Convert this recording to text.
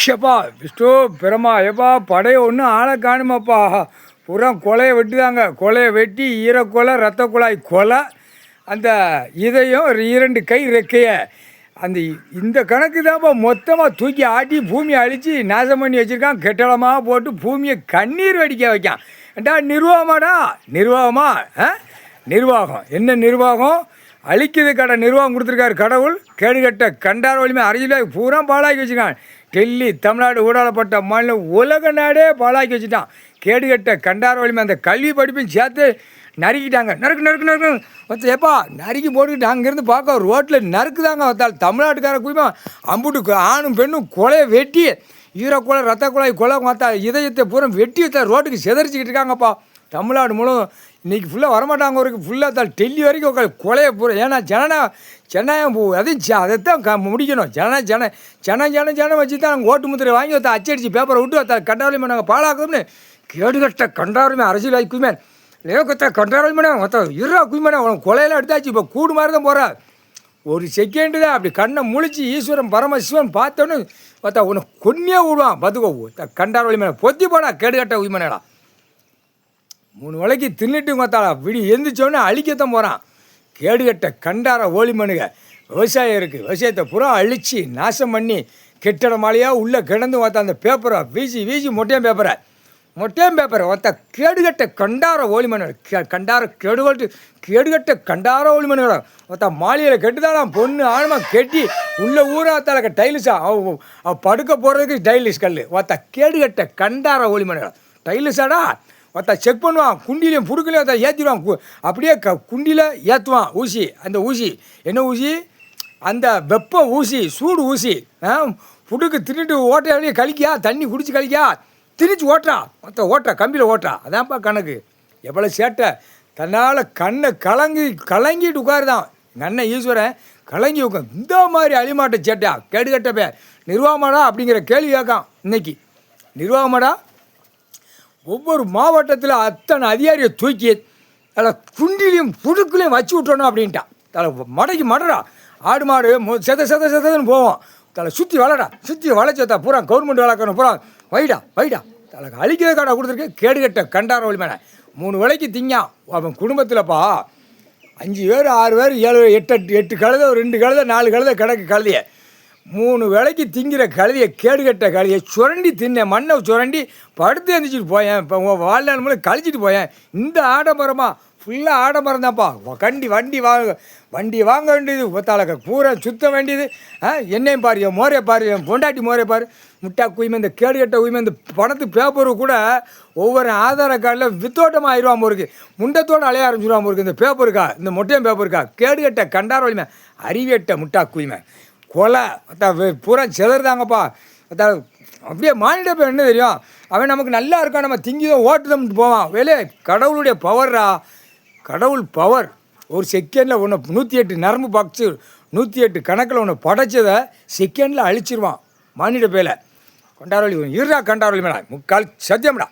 எப்பா விஷ்ணு பிரமா எப்பா படையை ஒன்றும் ஆளை காணுமாப்பா. பூரா கொலையை வெட்டுதாங்க. கொலையை வெட்டி ஈரக்கொலை ரத்த குழாய் கொலை, அந்த இதயம் 2 கை ரெக்கைய அந்த இந்த கணக்கு தான்ப்பா. மொத்தமாக தூக்கி ஆட்டி பூமியை அழித்து நாசம் பண்ணி வச்சுருக்கான். கெட்டளமாக போட்டு பூமியை கண்ணீர் வடிக்க வைக்கான். ஏண்டா நிர்வாகமாடா? நிர்வாகமா? நிர்வாகம் என்ன நிர்வாகம்? அழிக்குது கடை நிர்வாகம் கொடுத்துருக்காரு கடவுள். கேடுகட்ட கண்டார வலிமை அரசியலாக பூரா பாழாக்கி வச்சுருக்கான். டெல்லி தமிழ்நாடு ஊடாடப்பட்ட மாநிலம் உலக நாடே பாழாக்கி வச்சுட்டான். கேடுகட்ட கண்டார வலிமை அந்த கல்வி படிப்பையும் சேர்த்து நறுக்கிட்டாங்க. நறுக்கு நறுக்கு நறுக்கு மொத்த எப்பா நறுக்கி போட்டுக்கிட்டு அங்கேருந்து பார்க்க ரோட்டில் நறுக்குதாங்க. வந்தால் தமிழ்நாட்டுக்கார குயிமா அம்புட்டு ஆணும் பெண்ணும் கொலையை வெட்டி ஈரக்கொலை ரத்த குழாய் கொலை மற்ற இதயத்தை பூரா வெட்டி வச்சா ரோட்டுக்கு செதறிச்சிக்கிட்டு இருக்காங்கப்பா. தமிழ்நாடு முழுவதும் இன்றைக்கி ஃபுல்லாக வரமாட்டாங்க. ஒரு ஃபுல்லாக தான் டெல்லி வரைக்கும் கொலையை பூரா. ஏன்னா ஜனநாயகம் அதையும் அதைத்தான் முடிக்கணும். ஜனம் வச்சு தான் நாங்கள் ஓட்டு முத்திரை வாங்கி ஒருத்த அச்சடிச்சு பேப்பரை விட்டு கண்டாரலிமை நாங்கள் பாழாக்கணும்னு கேடுகட்ட கண்டாரலிமை அரசியல் குயிமே லேக்கத்தை கண்டாரலிமை மொத்த குயிமே அவன் கொலையெல்லாம் எடுத்தாச்சு. இப்போ கூடு மாதிரி தான் போகிறா. ஒரு செகண்டு தான் அப்படி கண்ணை முழிச்சு ஈஸ்வரன் பரமசிவன் பார்த்தோன்னு பார்த்தா உன்னை கொன்னே விடுவான். பார்த்துக்கோ கண்டாரலிமை பொத்தி போடா கேடுகட்ட உயிமனடா. 3 வேளைக்கு தின்னுட்டு பார்த்தாளா விடி எந்திரிச்சோடனே அழிக்கத்தான் போகிறான். கேடுகட்ட கண்டார ஓலிமனுங்க. விவசாயம் இருக்குது, விவசாயத்தை பூரா அழித்து நாசம் பண்ணி கெட்டட மாலையாக உள்ளே கிடந்து பார்த்தா அந்த பேப்பரை வீசி மொட்டையம் பேப்பரை ஒருத்த கேடுகட்ட கண்டார ஓலிமனு கண்டார கேடுகட்ட கண்டார ஓலிமனுங்களா ஒருத்த மாளிகையில் கெட்டுதான் பொண்ணு ஆழமாக கெட்டி உள்ள ஊராத்தால டைலிஸா அவ படுக்க போகிறதுக்கு டைலிஸ் கல் ஒருத்த கேடுகட்ட கண்டார ஓலிமனுங்களா டைலிஸாடா. ஒருத்த செக் பண்ணுவான், குண்டிலையும் புடுக்கலையும் ஒருத்த ஏற்றிடுவான். அப்படியே குண்டியில் ஏற்றுவான் ஊசி. அந்த ஊசி என்ன ஊசி? அந்த வெப்ப ஊசி, சூடு ஊசி. புடுக்கு தின்னுட்டு ஓட்ட அப்படியே கழிக்கா, தண்ணி குடிச்சு கழிக்கா, திரிச்சு ஓட்டுறா. மொத்த ஓட்டுறா, கம்பியில் ஓட்டுறா. அதான்ப்பா கணக்கு. எவ்வளோ சேட்டை தன்னால் கண்ணை கலங்கிட்டு உட்காருதான். எங்கள் அண்ணன் ஈஸ்வரன் கலங்கி உட்காந்து இந்த மாதிரி அழிமாட்ட சேட்டா கேடுகட்ட பே நிர்வாகமாடா அப்படிங்கிற கேள்வி கேட்கான். இன்னைக்கு நிர்வாகமாடா ஒவ்வொரு மாவட்டத்தில் அத்தனை அதிகாரியை தூக்கி அதில் குண்டிலையும் புடுக்குலையும் வச்சு விட்டணும் அப்படின்ட்டான். தலை மடைக்கு மடடா. ஆடு மாடு செதன்னு போவோம். தலை சுற்றி வளைச்சா பூரா கவர்மெண்ட் வளர்க்கணும் பூரா வைடா தலை அழிக்கிற கடை கொடுத்துருக்கு. கேடுகட்ட கண்டார வலிமையான 3 வேளைக்கு திங்கான். அவன் குடும்பத்தில்ப்பா 5 பேர் 6 பேர் 7 8 கழுதை 2 கழுதை 4 கழுதை கிடக்கு கழுதையை 3 வேளைக்கு திங்கிற கழுதியை கேடுகட்ட கழுதியை சுரண்டி தின்னேன். மண்ணை சுரண்டி படுத்து எழுந்திரிச்சிட்டு போயேன். இப்போ உங்கள் வாழ்நாள் மூலம் கழிச்சிட்டு போயேன். இந்த ஆடம்பரமாக ஃபுல்லாக ஆடம்பரம் தான்ப்பா. வண்டி வாங்க வேண்டியது ஒத்தாளக்க பூரா சுத்த வேண்டியது. என்னையும் பாரு, என் மோரையை பாரு, என் பொண்டாட்டி மோரையை பாரு. முட்டா குயிமை இந்த கேடுகட்ட உயிமை இந்த பணத்து பேப்பரு கூட ஒவ்வொரு ஆதார கார்டில் வித்தோட்டமாக ஆயிடுவான் போருக்கு. முண்டத்தோடு அலைய ஆரம்பிச்சிடுவான் போருக்கு. இந்த பேப்பருக்கா, இந்த மொட்டையும் பேப்பருக்கா கேடுகட்ட கண்டார வலிமை அறிவியட்ட முட்டா குயிமை கொலை பூரா செதறுதாங்கப்பா. அப்படியே மாநில பேர் என்ன தெரியும்? அவன் நமக்கு நல்லா இருக்கான், நம்ம திங்கிதான் ஓட்டுதம்ட்டு போவான். வேலே கடவுளுடைய பவர்ரா. கடவுள் பவர். ஒரு செகண்டில் ஒன்று 108 நரம்பு பாக்ஸு 108 கணக்கில் ஒன்று படைச்சதை செகண்டில் அழிச்சிருவான் மாநில பேரில். கண்டாரவழி இருடா கண்டாரவழி மேடா 3/4 சத்தியம்டா.